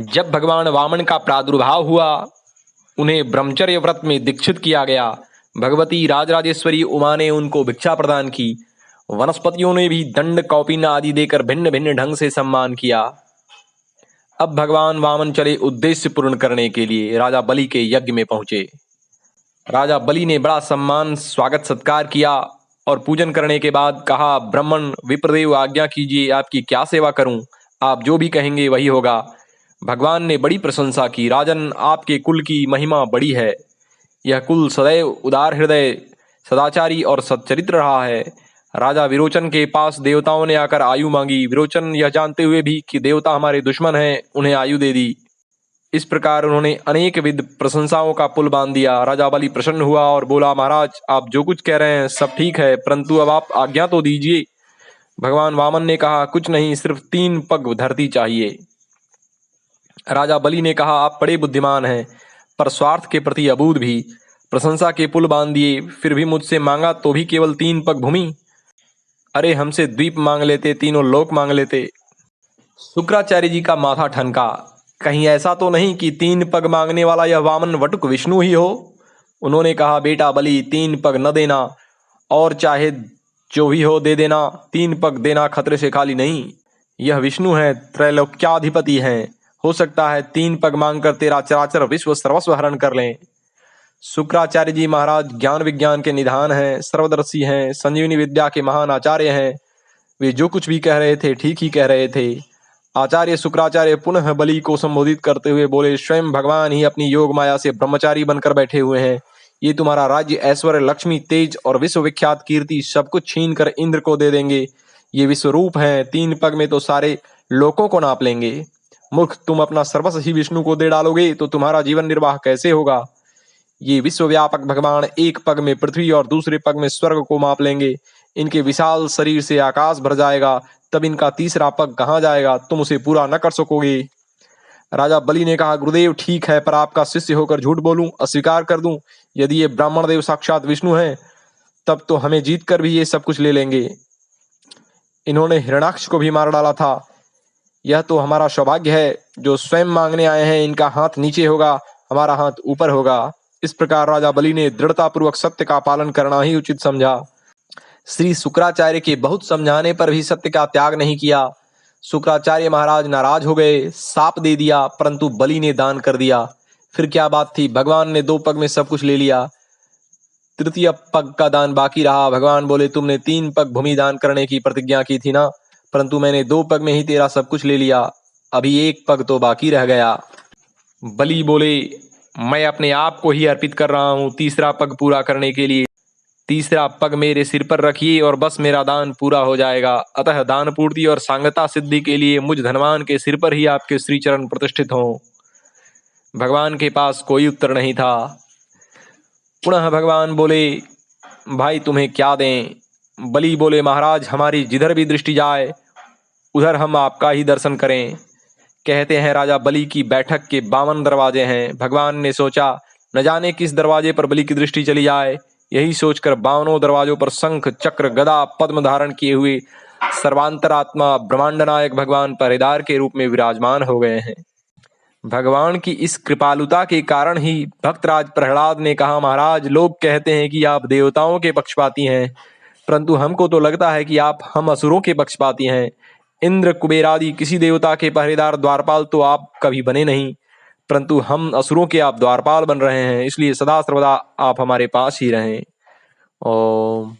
जब भगवान वामन का प्रादुर्भाव हुआ, उन्हें ब्रह्मचर्य व्रत में दीक्षित किया गया। भगवती राजराजेश्वरी उमा ने उनको भिक्षा प्रदान की। वनस्पतियों ने भी दंड कौपीन आदि देकर भिन्न भिन्न ढंग से सम्मान किया। अब भगवान वामन चले उद्देश्य पूर्ण करने के लिए राजा बलि के यज्ञ में पहुंचे। राजा बलि ने बड़ा सम्मान स्वागत सत्कार किया और पूजन करने के बाद कहा, ब्राह्मण विप्रदेव आज्ञा कीजिए, आपकी क्या सेवा करूं? आप जो भी कहेंगे वही होगा। भगवान ने बड़ी प्रशंसा की। राजन, आपके कुल की महिमा बड़ी है। यह कुल सदैव उदार हृदय, सदाचारी और सच्चरित्र रहा है। राजा विरोचन के पास देवताओं ने आकर आयु मांगी। विरोचन यह जानते हुए भी कि देवता हमारे दुश्मन हैं, उन्हें आयु दे दी। इस प्रकार उन्होंने अनेक विध प्रशंसाओं का पुल बांध दिया। राजा बलि प्रसन्न हुआ और बोला, महाराज, आप जो कुछ कह रहे हैं सब ठीक है, परंतु अब आप आज्ञा तो दीजिए। भगवान वामन ने कहा, कुछ नहीं, सिर्फ 3 पग धरती चाहिए। राजा बलि ने कहा, आप बड़े बुद्धिमान हैं, पर स्वार्थ के प्रति अबूझ भी। प्रशंसा के पुल बांध दिए, फिर भी मुझसे मांगा तो भी केवल 3 पग भूमि। अरे, हमसे द्वीप मांग लेते, तीनों लोक मांग लेते। शुक्राचार्य जी का माथा ठनका। कहीं ऐसा तो नहीं कि 3 पग मांगने वाला यह वामन वटुक विष्णु ही हो? उन्होंने कहा, बेटा बलि, 3 पग न देना, और चाहे जो भी हो दे देना। 3 पग देना खतरे से खाली नहीं। यह विष्णु है, त्रैलोक्याधिपति हैं। हो सकता है 3 पग मांगकर तेरा चराचर विश्व सर्वस्व हरण कर लें। शुक्राचार्य जी महाराज ज्ञान विज्ञान के निधान हैं, सर्वदर्शी हैं, संजीवनी विद्या के महान आचार्य हैं। वे जो कुछ भी कह रहे थे ठीक ही कह रहे थे। आचार्य शुक्राचार्य पुनः बलि को संबोधित करते हुए बोले, स्वयं भगवान ही अपनी योग माया से ब्रह्मचारी बनकर बैठे हुए हैं। ये तुम्हारा राज्य, ऐश्वर्य, लक्ष्मी, तेज और विश्वविख्यात कीर्ति सब कुछ छीन कर इंद्र को दे देंगे। ये विश्वरूप हैं, 3 पग में तो सारे लोकों को नाप लेंगे। मूर्ख, तुम अपना सर्वस्व ही विष्णु को दे डालोगे तो तुम्हारा जीवन निर्वाह कैसे होगा? ये विश्वव्यापक भगवान 1 पग में पृथ्वी और दूसरे पग में स्वर्ग को माप लेंगे। इनके विशाल शरीर से आकाश भर जाएगा, तब इनका तीसरा पग कहाँ जाएगा? तुम उसे पूरा न कर सकोगे। राजा बलि ने कहा, गुरुदेव ठीक है, पर आपका शिष्य होकर झूठ बोलूं, अस्वीकार कर दूं? यदि ये ब्राह्मण देव साक्षात विष्णु हैं, तब तो हमें जीत कर भी ये सब कुछ ले लेंगे। इन्होंने हिरण्याक्ष को भी मार डाला था। यह तो हमारा सौभाग्य है, जो स्वयं मांगने आए हैं इनका हाथ नीचे होगा, हमारा हाथ ऊपर होगा। इस प्रकार राजा बलि ने दृढ़तापूर्वक सत्य का पालन करना ही उचित समझा। श्री शुक्राचार्य के बहुत समझाने पर भी सत्य का त्याग नहीं किया। शुक्राचार्य महाराज नाराज हो गए, साप दे दिया, परंतु बलि ने दान कर दिया। फिर क्या बात थी? भगवान ने 2 पग में सब कुछ ले लिया, तृतीय पग का दान बाकी रहा। भगवान बोले, तुमने 3 पग भूमि दान करने की प्रतिज्ञा की थी ना, परंतु मैंने 2 पग में ही तेरा सब कुछ ले लिया, अभी 1 पग तो बाकी रह गया। बलि बोले, मैं अपने आप को ही अर्पित कर रहा हूँ तीसरा पग पूरा करने के लिए। तीसरा पग मेरे सिर पर रखिए और बस मेरा दान पूरा हो जाएगा। अतः दान पूर्ति और सांगता सिद्धि के लिए मुझ धनवान के सिर पर ही आपके श्री चरण प्रतिष्ठित हों। भगवान के पास कोई उत्तर नहीं था। पुनः भगवान बोले, भाई तुम्हें क्या दें? बलि बोले, महाराज, हमारी जिधर भी दृष्टि जाए उधर हम आपका ही दर्शन करें। कहते हैं राजा बलि की बैठक के 52 दरवाजे हैं। भगवान ने सोचा, न जाने किस दरवाजे पर बलि की दृष्टि चली जाए। यही सोचकर 52 दरवाजों पर शंख, चक्र, गदा, पद्म धारण किए हुए सर्वांतरात्मा ब्रह्मांड नायक भगवान पहरेदार के रूप में विराजमान हो गए हैं। भगवान की इस कृपालुता के कारण ही भक्तराज प्रहलाद ने कहा, महाराज, लोग कहते हैं कि आप देवताओं के पक्षपाती हैं, परंतु हमको तो लगता है कि आप हम असुरों के पक्षपाती हैं। इंद्र, कुबेर आदि किसी देवता के पहरेदार द्वारपाल तो आप कभी बने नहीं, परंतु हम असुरों के आप द्वारपाल बन रहे हैं, इसलिए सदा सर्वदा आप हमारे पास ही रहें। ओम।